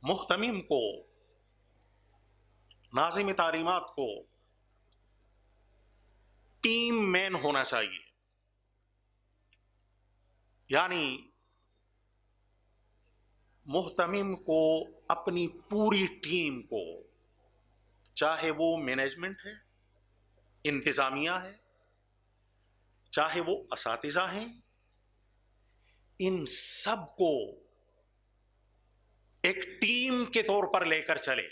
محتمم کو، ناظم تعلیمات کو ٹیم مین ہونا چاہیے. یعنی محتمم کو اپنی پوری ٹیم کو، چاہے وہ مینجمنٹ ہے، انتظامیہ ہے، چاہے وہ اساتذہ ہیں، ان سب کو ایک ٹیم کے طور پر لے کر چلے.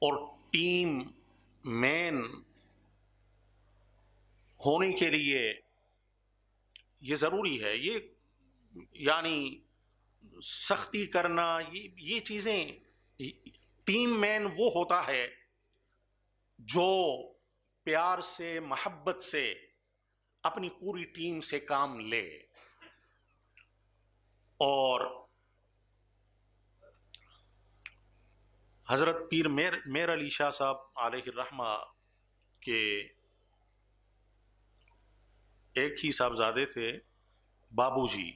اور ٹیم مین ہونے کے لیے یہ ضروری ہے، یہ یعنی سختی کرنا، یہ چیزیں. ٹیم مین وہ ہوتا ہے جو پیار سے، محبت سے اپنی پوری ٹیم سے کام لے. اور حضرت پیر میر علی شاہ صاحب علیہ الرحمہ کے ایک ہی صاحبزادے تھے، بابو جی.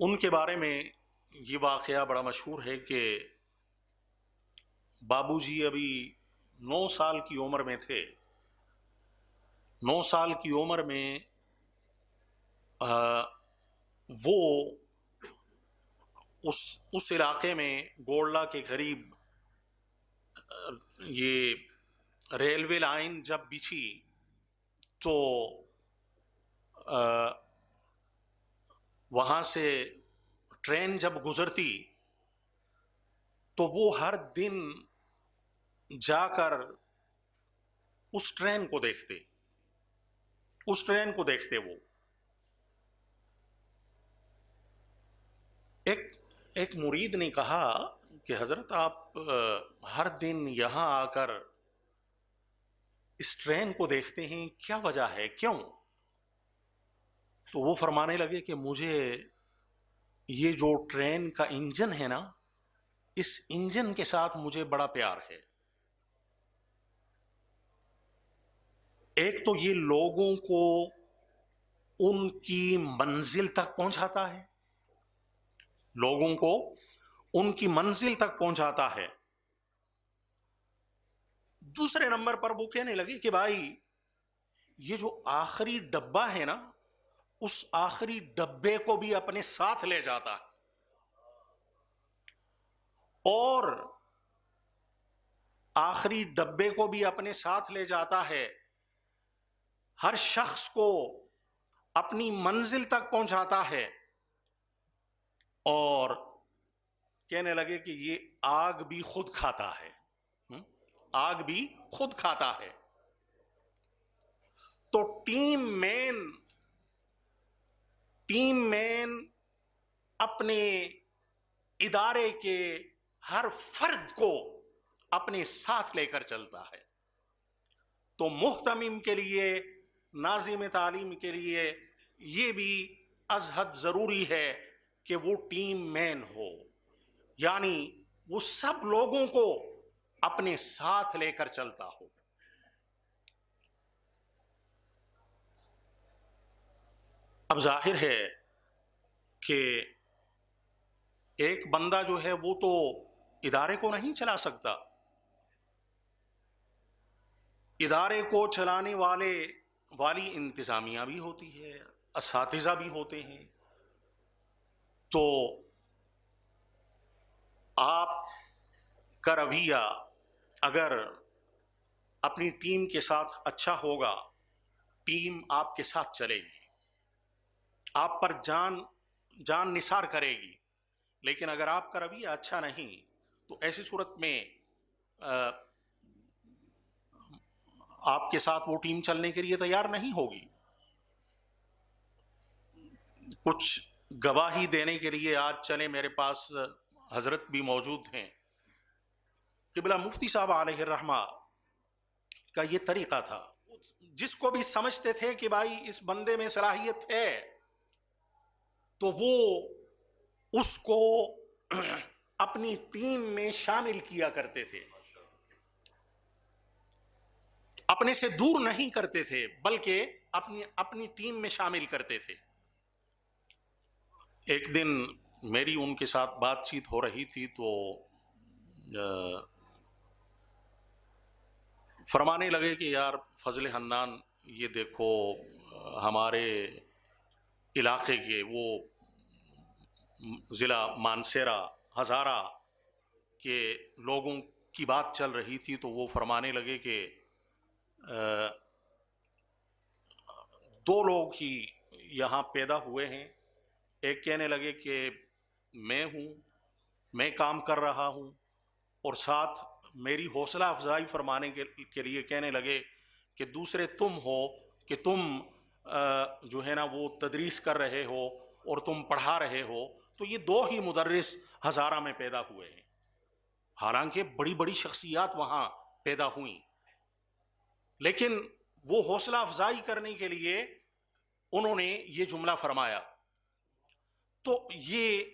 ان کے بارے میں یہ واقعہ بڑا مشہور ہے کہ بابو جی ابھی 9 سال کی عمر میں تھے. 9 سال کی عمر میں وہ اس علاقے میں گولڈا کے قریب یہ ریلوے لائن جب بچھی تو وہاں سے ٹرین جب گزرتی تو وہ ہر دن جا کر اس ٹرین کو دیکھتے، وہ ایک مرید نے کہا کہ حضرت آپ ہر دن یہاں آ کر اس ٹرین کو دیکھتے ہیں، کیا وجہ ہے، کیوں؟ تو وہ فرمانے لگے کہ مجھے یہ جو ٹرین کا انجن ہے نا، اس انجن کے ساتھ مجھے بڑا پیار ہے. ایک تو یہ لوگوں کو ان کی منزل تک پہنچاتا ہے، لوگوں کو ان کی منزل تک پہنچاتا ہے. دوسرے نمبر پر وہ کہنے لگے کہ بھائی یہ جو آخری ڈبہ ہے نا، اس آخری ڈبے کو بھی اپنے ساتھ لے جاتا ہے، اور آخری ڈبے کو بھی اپنے ساتھ لے جاتا ہے، ہر شخص کو اپنی منزل تک پہنچاتا ہے. اور کہنے لگے کہ یہ آگ بھی خود کھاتا ہے، آگ بھی خود کھاتا ہے. تو ٹیم مین اپنے ادارے کے ہر فرد کو اپنے ساتھ لے کر چلتا ہے. تو محتمم کے لیے، ناظم تعلیم کے لیے یہ بھی از حد ضروری ہے کہ وہ ٹیم مین ہو، یعنی وہ سب لوگوں کو اپنے ساتھ لے کر چلتا ہو. اب ظاہر ہے کہ ایک بندہ جو ہے وہ تو ادارے کو نہیں چلا سکتا، ادارے کو چلانے والی انتظامیہ بھی ہوتی ہے، اساتذہ بھی ہوتے ہیں. تو آپ کا رویہ اگر اپنی ٹیم کے ساتھ اچھا ہوگا، ٹیم آپ کے ساتھ چلے گی، آپ پر جان نثار کرے گی. لیکن اگر آپ کا رویہ اچھا نہیں تو ایسی صورت میں آپ کے ساتھ وہ ٹیم چلنے کے لیے تیار نہیں ہوگی. کچھ گواہی دینے کے لیے آج چلے، میرے پاس حضرت بھی موجود ہیں. قبلہ مفتی صاحب علیہ الرحمہ کا یہ طریقہ تھا، جس کو بھی سمجھتے تھے کہ بھائی اس بندے میں صلاحیت ہے تو وہ اس کو اپنی ٹیم میں شامل کیا کرتے تھے. اپنے سے دور نہیں کرتے تھے بلکہ اپنی ٹیم میں شامل کرتے تھے. ایک دن میری ان کے ساتھ بات چیت ہو رہی تھی تو فرمانے لگے کہ یار فضل حنان یہ دیکھو ہمارے علاقے کے وہ ضلع مانسیرا ہزارہ کے لوگوں کی بات چل رہی تھی تو وہ فرمانے لگے کہ 2 لوگ ہی یہاں پیدا ہوئے ہیں. ایک کہنے لگے کہ میں کام کر رہا ہوں، اور ساتھ میری حوصلہ افزائی فرمانے کے لیے کہنے لگے کہ دوسرے تم ہو کہ تم جو ہے نا وہ تدریس کر رہے ہو اور تم پڑھا رہے ہو. تو یہ 2 ہی مدرس ہزارہ میں پیدا ہوئے ہیں، حالانکہ بڑی بڑی شخصیات وہاں پیدا ہوئیں، لیکن وہ حوصلہ افزائی کرنے کے لیے انہوں نے یہ جملہ فرمایا. تو یہ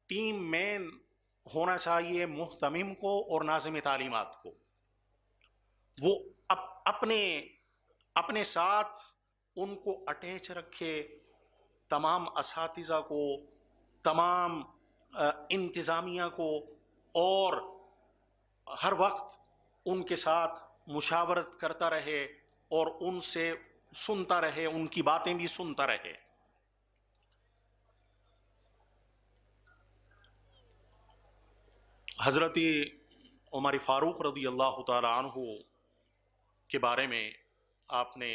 ٹیم مین ہونا چاہیے محتمم کو اور ناظم تعلیمات کو. وہ اپنے ساتھ ان کو اٹیچ رکھے، تمام اساتذہ کو، تمام انتظامیہ کو، اور ہر وقت ان کے ساتھ مشاورت کرتا رہے اور ان سے سنتا رہے، ان کی باتیں بھی سنتا رہے. حضرت عمر فاروق رضی اللہ تعالی عنہ کے بارے میں آپ نے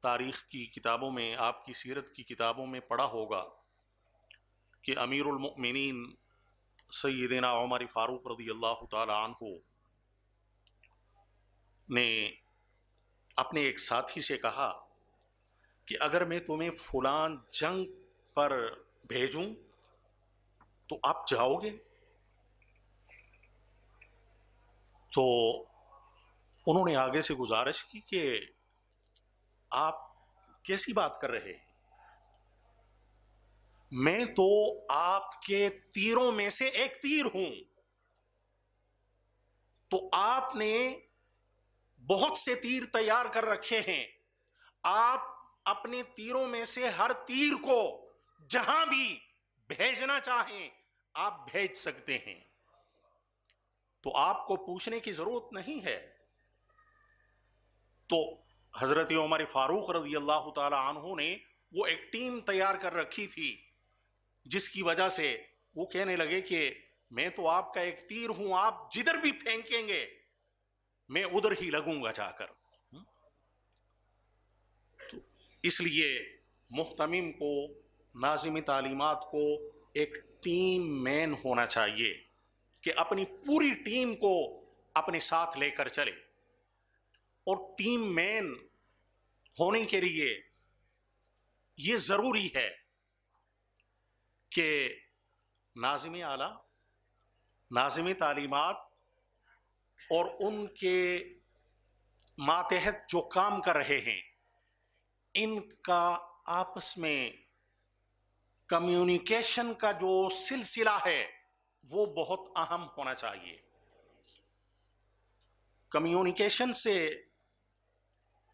تاریخ کی کتابوں میں، آپ کی سیرت کی کتابوں میں پڑھا ہوگا کہ امیر المؤمنین سیدنا عمر فاروق رضی اللہ تعالی عنہ نے اپنے ایک ساتھی سے کہا کہ اگر میں تمہیں فلان جنگ پر بھیجوں تو آپ جاؤ گے؟ تو انہوں نے آگے سے گزارش کی کہ آپ کیسی بات کر رہے ہیں، میں تو آپ کے تیروں میں سے ایک تیر ہوں. تو آپ نے بہت سے تیر تیار کر رکھے ہیں، آپ اپنے تیروں میں سے ہر تیر کو جہاں بھی بھیجنا چاہیں آپ بھیج سکتے ہیں، تو آپ کو پوچھنے کی ضرورت نہیں ہے. تو حضرت عمر فاروق رضی اللہ تعالی عنہ نے وہ ایک ٹیم تیار کر رکھی تھی، جس کی وجہ سے وہ کہنے لگے کہ میں تو آپ کا ایک تیر ہوں، آپ جدھر بھی پھینکیں گے میں ادھر ہی لگوں گا جا کر. تو اس لیے محتمم کو، ناظم تعلیمات کو ایک ٹیم مین ہونا چاہیے کہ اپنی پوری ٹیم کو اپنے ساتھ لے کر چلے. اور ٹیم مین ہونے کے لیے یہ ضروری ہے کہ ناظم اعلیٰ، ناظم تعلیمات اور ان کے ماتحت جو کام کر رہے ہیں ان کا آپس میں کمیونیکیشن کا جو سلسلہ ہے وہ بہت اہم ہونا چاہیے. کمیونیکیشن سے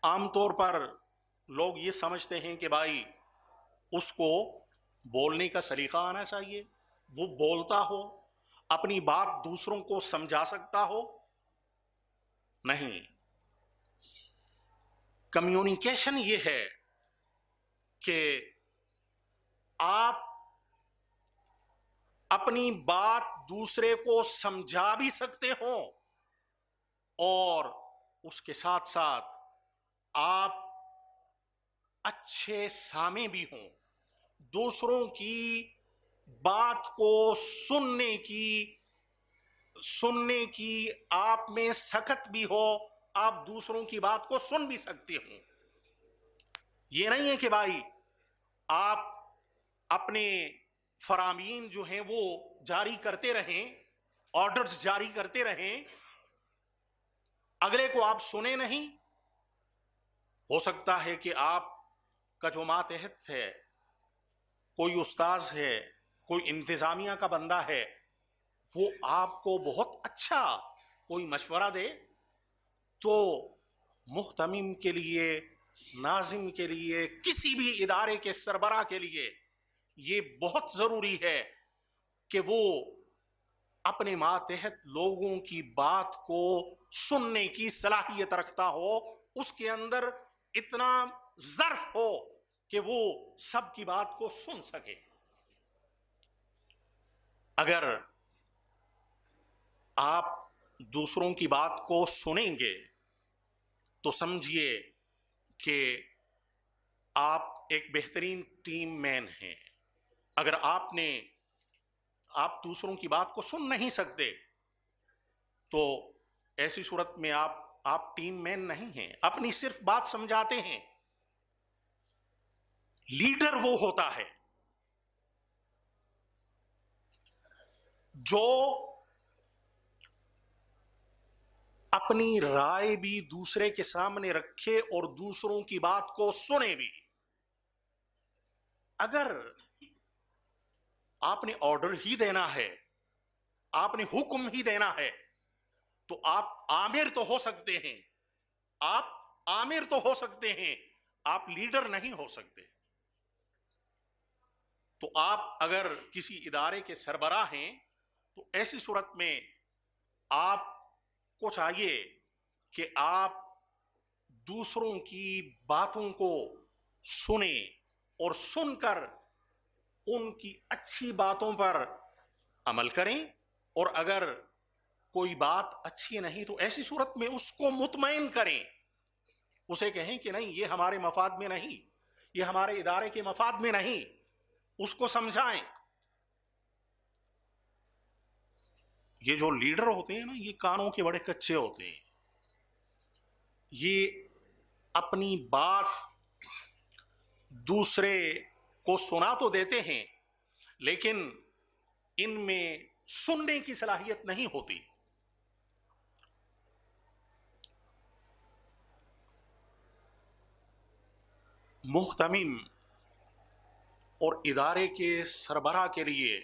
عام طور پر لوگ یہ سمجھتے ہیں کہ بھائی اس کو بولنے کا سلیقہ آنا چاہیے، وہ بولتا ہو، اپنی بات دوسروں کو سمجھا سکتا ہو. نہیں، کمیونیکیشن یہ ہے کہ آپ اپنی بات دوسرے کو سمجھا بھی سکتے ہو اور اس کے ساتھ ساتھ آپ اچھے سامع بھی ہوں، دوسروں کی بات کو سننے کی آپ میں سخت بھی ہو، آپ دوسروں کی بات کو سن بھی سکتے ہوں. یہ نہیں ہے کہ بھائی آپ اپنے فرامین جو ہیں وہ جاری کرتے رہیں، آرڈرز جاری کرتے رہیں، اگلے کو آپ سنے نہیں. ہو سکتا ہے کہ آپ کا جو ماتحت ہے، کوئی استاذ ہے، کوئی انتظامیہ کا بندہ ہے، وہ آپ کو بہت اچھا کوئی مشورہ دے، تو محتمم کے لیے، ناظم کے لیے، کسی بھی ادارے کے سربراہ کے لیے یہ بہت ضروری ہے کہ وہ اپنے ماتحت لوگوں کی بات کو سننے کی صلاحیت رکھتا ہو، اس کے اندر اتنا ظرف ہو کہ وہ سب کی بات کو سن سکے۔ اگر آپ دوسروں کی بات کو سنیں گے تو سمجھیے کہ آپ ایک بہترین ٹیم مین ہیں۔ اگر آپ دوسروں کی بات کو سن نہیں سکتے تو ایسی صورت میں آپ ٹیم مین نہیں ہیں، اپنی صرف بات سمجھاتے ہیں۔ لیڈر وہ ہوتا ہے جو اپنی رائے بھی دوسرے کے سامنے رکھے اور دوسروں کی بات کو سنے بھی۔ اگر آپ نے آرڈر ہی دینا ہے، آپ نے حکم ہی دینا ہے، تو آپ آمر تو ہو سکتے ہیں، آپ لیڈر نہیں ہو سکتے۔ تو آپ اگر کسی ادارے کے سربراہ ہیں تو ایسی صورت میں آپ کو چاہیے کہ آپ دوسروں کی باتوں کو سنیں اور سن کر ان کی اچھی باتوں پر عمل کریں، اور اگر کوئی بات اچھی نہیں تو ایسی صورت میں اس کو مطمئن کریں، اسے کہیں کہ نہیں، یہ ہمارے مفاد میں نہیں، یہ ہمارے ادارے کے مفاد میں نہیں، اس کو سمجھائیں۔ یہ جو لیڈر ہوتے ہیں نا، یہ کانوں کے بڑے کچے ہوتے ہیں، یہ اپنی بات دوسرے کو سنا تو دیتے ہیں لیکن ان میں سننے کی صلاحیت نہیں ہوتی۔ محتمم اور ادارے کے سربراہ کے لیے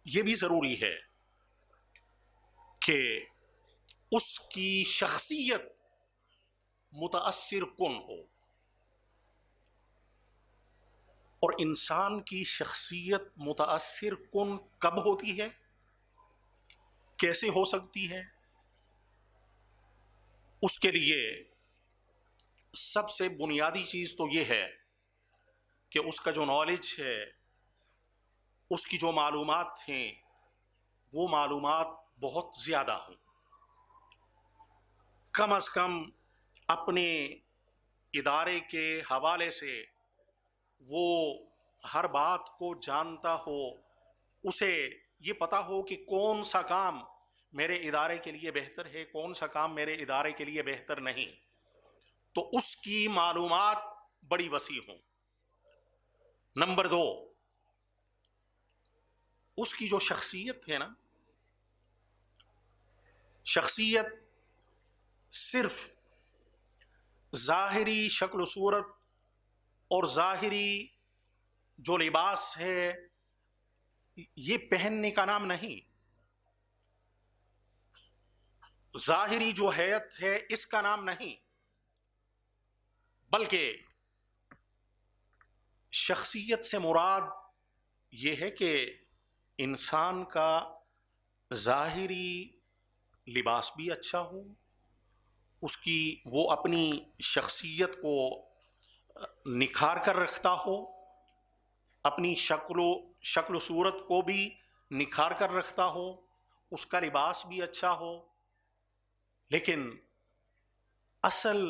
یہ بھی ضروری ہے کہ اس کی شخصیت متاثر کن ہو، اور انسان کی شخصیت متاثر کن کب ہوتی ہے، کیسے ہو سکتی ہے؟ اس کے لیے سب سے بنیادی چیز تو یہ ہے کہ اس کا جو نالج ہے، اس کی جو معلومات ہیں، وہ معلومات بہت زیادہ ہوں، کم از کم اپنے ادارے کے حوالے سے وہ ہر بات کو جانتا ہو، اسے یہ پتا ہو کہ کون سا کام میرے ادارے کے لیے بہتر ہے، کون سا کام میرے ادارے کے لیے بہتر نہیں، تو اس کی معلومات بڑی وسیع ہوں۔ نمبر 2، اس کی جو شخصیت ہے نا، شخصیت صرف ظاہری شکل و صورت اور ظاہری جو لباس ہے یہ پہننے کا نام نہیں، ظاہری جو حیت ہے اس کا نام نہیں، بلکہ شخصیت سے مراد یہ ہے کہ انسان کا ظاہری لباس بھی اچھا ہو، اس کی وہ اپنی شخصیت کو نکھار کر رکھتا ہو، اپنی شکل و صورت کو بھی نکھار کر رکھتا ہو، اس کا لباس بھی اچھا ہو، لیکن اصل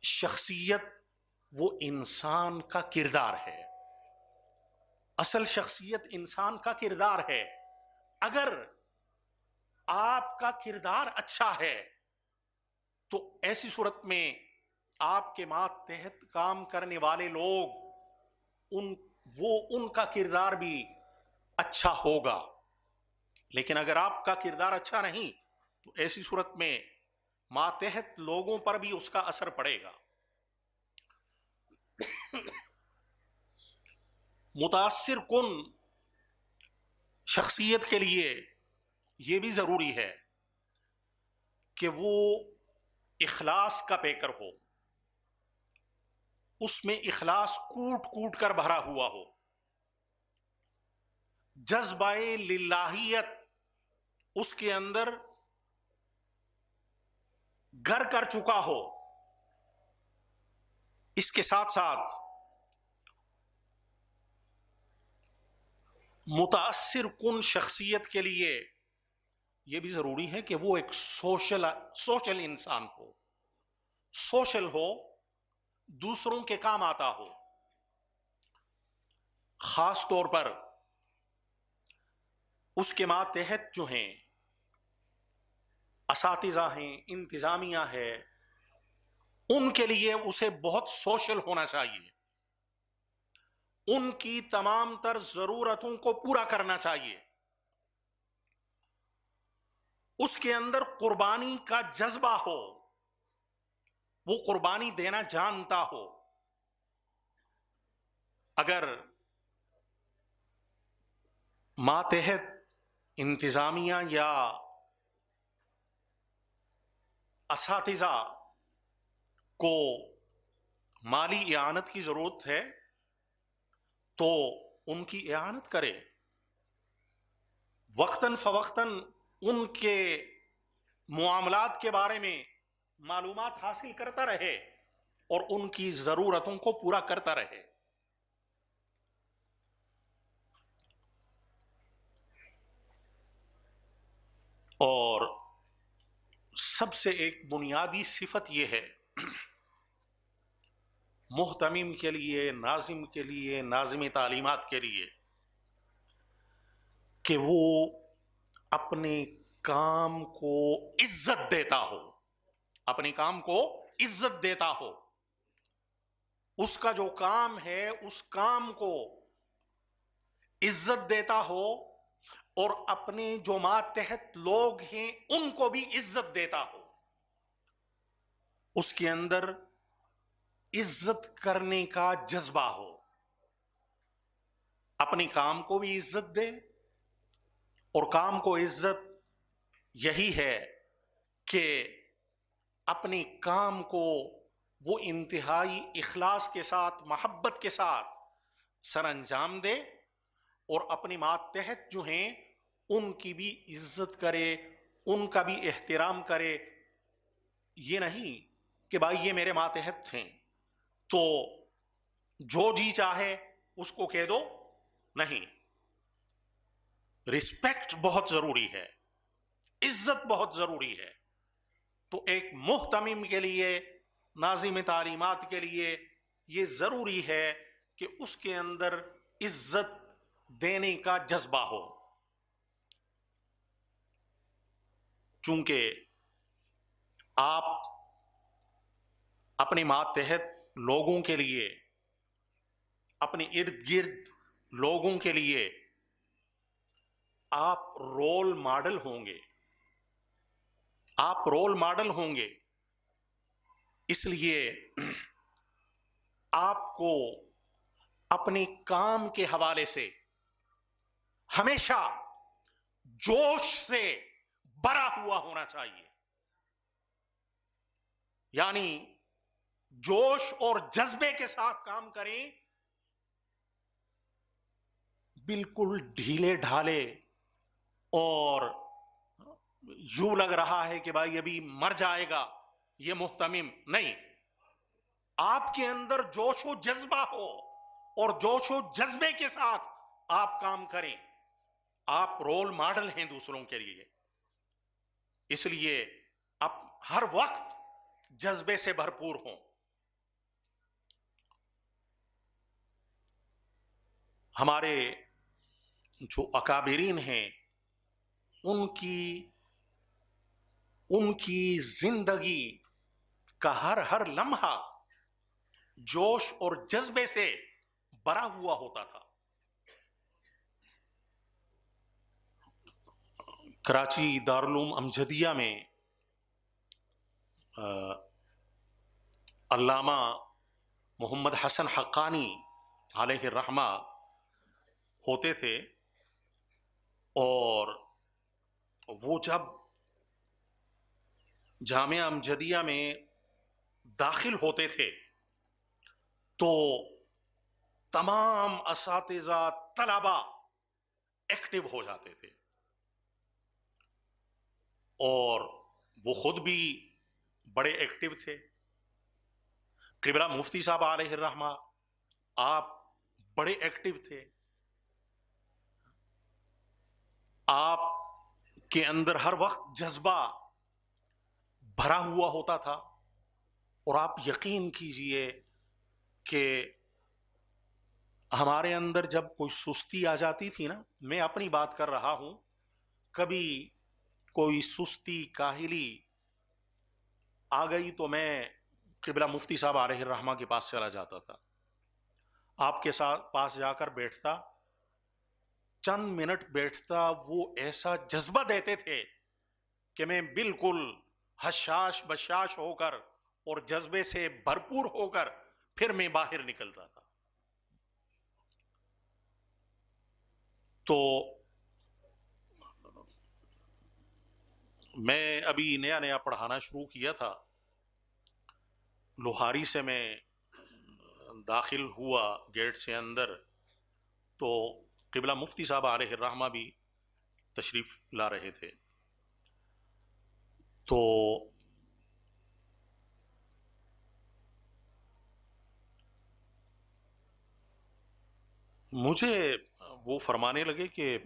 شخصیت وہ انسان کا کردار ہے، اصل شخصیت انسان کا کردار ہے۔ اگر آپ کا کردار اچھا ہے تو ایسی صورت میں آپ کے ماتحت کام کرنے والے لوگ ان کا کردار بھی اچھا ہوگا، لیکن اگر آپ کا کردار اچھا نہیں تو ایسی صورت میں ماتحت لوگوں پر بھی اس کا اثر پڑے گا۔ متاثر کن شخصیت کے لیے یہ بھی ضروری ہے کہ وہ اخلاص کا پیکر ہو، اس میں اخلاص کوٹ کوٹ کر بھرا ہوا ہو، جذبہ للہیت اس کے اندر گھر کر چکا ہو، اس کے ساتھ ساتھ متاثر کن شخصیت کے لیے یہ بھی ضروری ہے کہ وہ ایک سوشل انسان ہو، سوشل ہو، دوسروں کے کام آتا ہو۔ خاص طور پر اس کے ماتحت جو ہیں اساتذہ ہیں، انتظامیہ ہے، ان کے لیے اسے بہت سوشل ہونا چاہیے، ان کی تمام تر ضرورتوں کو پورا کرنا چاہیے، اس کے اندر قربانی کا جذبہ ہو، وہ قربانی دینا جانتا ہو۔ اگر ماتحت انتظامیہ یا اساتذہ کو مالی اعانت کی ضرورت ہے تو ان کی اعانت کرے، وقتاً فوقتاً ان کے معاملات کے بارے میں معلومات حاصل کرتا رہے اور ان کی ضرورتوں کو پورا کرتا رہے۔ اور سب سے ایک بنیادی صفت یہ ہے محتمم کے لیے، ناظم کے لیے، ناظم تعلیمات کے لیے، کہ وہ اپنے کام کو عزت دیتا ہو، اپنے کام کو عزت دیتا ہو، اس کا جو کام ہے اس کام کو عزت دیتا ہو، اور اپنے جو ماتحت لوگ ہیں ان کو بھی عزت دیتا ہو، اس کے اندر عزت کرنے کا جذبہ ہو، اپنے کام کو بھی عزت دے، اور کام کو عزت یہی ہے کہ اپنے کام کو وہ انتہائی اخلاص کے ساتھ، محبت کے ساتھ سر انجام دے، اور اپنی ماتحت جو ہیں ان کی بھی عزت کرے، ان کا بھی احترام کرے۔ یہ نہیں کہ بھائی یہ میرے ماتحت ہیں تو جو جی چاہے اس کو کہہ دو، نہیں، رسپیکٹ بہت ضروری ہے، عزت بہت ضروری ہے۔ تو ایک محتمم کے لیے، ناظم تعلیمات کے لیے یہ ضروری ہے کہ اس کے اندر عزت دینے کا جذبہ ہو، چونکہ آپ اپنے ماتحت لوگوں کے لیے، اپنے ارد گرد لوگوں کے لیے آپ رول ماڈل ہوں گے، آپ رول ماڈل ہوں گے، اس لیے آپ کو اپنے کام کے حوالے سے ہمیشہ جوش سے بھرا ہوا ہونا چاہیے، یعنی جوش اور جذبے کے ساتھ کام کریں، بالکل ڈھیلے ڈھالے اور یوں لگ رہا ہے کہ بھائی ابھی مر جائے گا، یہ محتمم نہیں۔ آپ کے اندر جوش و جذبہ ہو اور جوش و جذبے کے ساتھ آپ کام کریں، آپ رول ماڈل ہیں دوسروں کے لیے، اس لیے آپ ہر وقت جذبے سے بھرپور ہوں۔ ہمارے جو اکابرین ہیں ان کی زندگی کا ہر لمحہ جوش اور جذبے سے بھرا ہوا ہوتا تھا۔ کراچی دارالعلوم امجدیہ میں علامہ محمد حسن حقانی علیہ الرحمہ ہوتے تھے، اور وہ جب جامعہ امجدیہ میں داخل ہوتے تھے تو تمام اساتذہ طلبا ایکٹیو ہو جاتے تھے، اور وہ خود بھی بڑے ایکٹیو تھے۔ قبلہ مفتی صاحب علیہ الرحمہ آپ بڑے ایکٹیو تھے، آپ کے اندر ہر وقت جذبہ بھرا ہوا ہوتا تھا، اور آپ یقین کیجئے کہ ہمارے اندر جب کوئی سستی آ جاتی تھی نا، میں اپنی بات کر رہا ہوں، کبھی کوئی سستی کاہلی آ گئی تو میں قبلہ مفتی صاحب علیہ الرحمہ کے پاس چلا جاتا تھا، آپ کے ساتھ پاس جا کر بیٹھتا، چند منٹ بیٹھتا، وہ ایسا جذبہ دیتے تھے کہ میں بالکل حشاش بشاش ہو کر اور جذبے سے بھرپور ہو کر پھر میں باہر نکلتا تھا۔ تو میں ابھی نیا نیا پڑھانا شروع کیا تھا، لوہاری سے میں داخل ہوا گیٹ سے اندر، تو قبلہ مفتی صاحب علیہ الرحمہ بھی تشریف لا رہے تھے، تو مجھے وہ فرمانے لگے کہ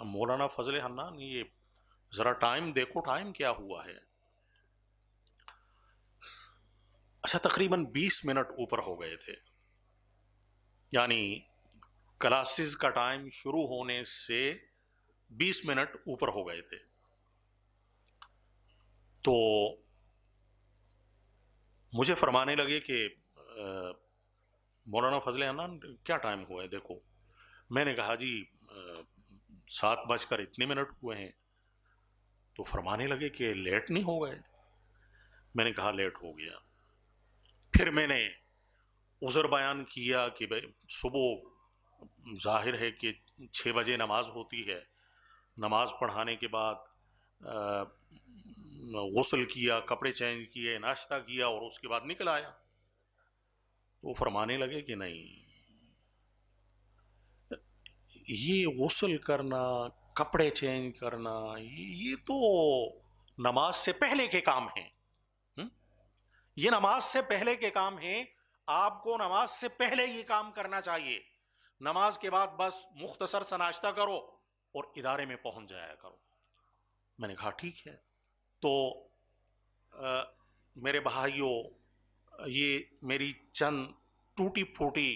مولانا فضل حنان، یہ ذرا ٹائم دیکھو، ٹائم کیا ہوا ہے؟ اچھا، تقریباً 20 منٹ اوپر ہو گئے تھے، یعنی کلاسز کا ٹائم شروع ہونے سے 20 منٹ اوپر ہو گئے تھے۔ تو مجھے فرمانے لگے کہ مولانا فضل حنان کیا ٹائم ہوا ہے دیکھو۔ میں نے کہا جی 7:02 ہوئے ہیں۔ تو فرمانے لگے کہ لیٹ نہیں ہو گئے؟ میں نے کہا لیٹ ہو گیا۔ پھر میں نے عذر بیان کیا کہ بھائی صبح ظاہر ہے کہ 6 بجے نماز ہوتی ہے، نماز پڑھانے کے بعد غسل کیا، کپڑے چینج کیے، ناشتہ کیا، اور اس کے بعد نکل آیا۔ تو فرمانے لگے کہ نہیں، یہ غسل کرنا، کپڑے چینج کرنا، یہ تو نماز سے پہلے کے کام ہیں، یہ نماز سے پہلے کے کام ہیں، آپ کو نماز سے پہلے یہ کام کرنا چاہیے، نماز کے بعد بس مختصر سا ناشتہ کرو اور ادارے میں پہنچ جایا کرو۔ میں نے کہا ٹھیک ہے۔ تو میرے بھائیوں، یہ میری چند ٹوٹی پھوٹی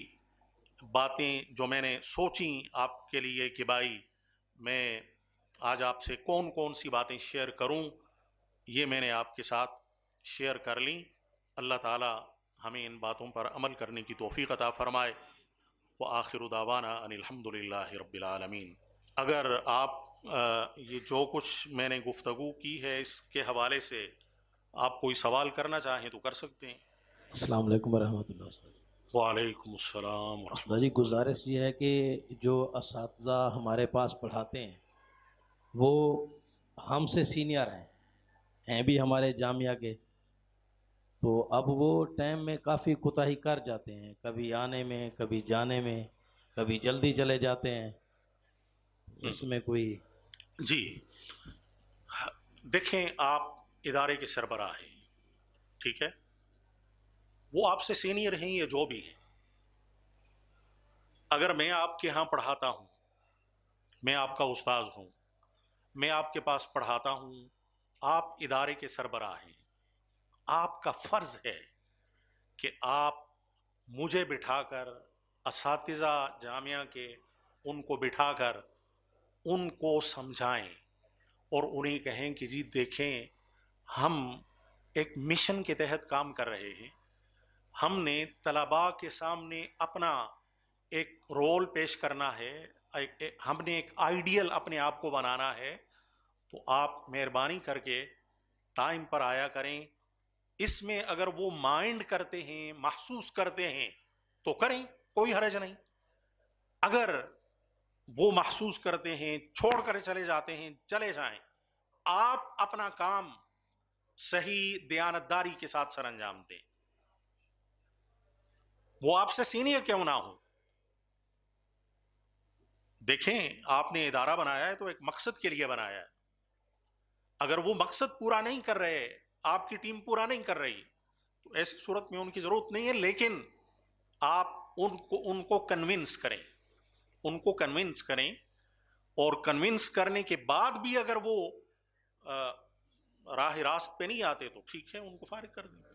باتیں جو میں نے سوچیں آپ کے لیے کہ بھائی میں آج آپ سے کون کون سی باتیں شیئر کروں، یہ میں نے آپ کے ساتھ شیئر کر لیں۔ اللہ تعالی ہمیں ان باتوں پر عمل کرنے کی توفیق عطا فرمائے۔ وآخر دعوانا ان الحمد للہ رب العالمین۔ اگر آپ یہ جو کچھ میں نے گفتگو کی ہے اس کے حوالے سے آپ کوئی سوال کرنا چاہیں تو کر سکتے ہیں۔ السلام علیکم ورحمۃ اللہ وبرکاتہ۔ وعلیکم السلام ورحمۃ استاد جی، گزارش یہ ہے کہ جو اساتذہ ہمارے پاس پڑھاتے ہیں وہ ہم سے سینئر ہیں بھی ہمارے جامعہ کے، تو اب وہ ٹائم میں کافی کوتاہی کر جاتے ہیں، کبھی آنے میں، کبھی جانے میں، کبھی جلدی چلے جاتے ہیں، اس میں کوئی؟ جی دیکھیں، آپ ادارے کے سربراہ ہیں، ٹھیک ہے، وہ آپ سے سینئر ہیں یا جو بھی ہیں۔ اگر میں آپ کے ہاں پڑھاتا ہوں، میں آپ کا استاذ ہوں، میں آپ کے پاس پڑھاتا ہوں، آپ ادارے کے سربراہ ہیں، آپ کا فرض ہے کہ آپ مجھے بٹھا کر، اساتذہ جامعہ کے ان کو بٹھا کر ان کو سمجھائیں اور انہیں کہیں کہ جی دیکھیں، ہم ایک مشن کے تحت کام کر رہے ہیں، ہم نے طلباء کے سامنے اپنا ایک رول پیش کرنا ہے، ہم نے ایک آئیڈیل اپنے آپ کو بنانا ہے، تو آپ مہربانی کر کے ٹائم پر آیا کریں۔ اس میں اگر وہ مائنڈ کرتے ہیں، محسوس کرتے ہیں تو کریں، کوئی حرج نہیں۔ اگر وہ محسوس کرتے ہیں، چھوڑ کر چلے جاتے ہیں، چلے جائیں۔ آپ اپنا کام صحیح دیانتداری کے ساتھ سر انجام دیں، وہ آپ سے سینئر کیوں نہ ہو۔ دیکھیں، آپ نے ادارہ بنایا ہے تو ایک مقصد کے لیے بنایا ہے، اگر وہ مقصد پورا نہیں کر رہے، آپ کی ٹیم پورا نہیں کر رہی، تو ایسی صورت میں ان کی ضرورت نہیں ہے، لیکن آپ ان کو کنونس کریں، ان کو کنونس کریں، اور کنونس کرنے کے بعد بھی اگر وہ راہ راست پہ نہیں آتے تو ٹھیک ہے، ان کو فارغ کر دیں۔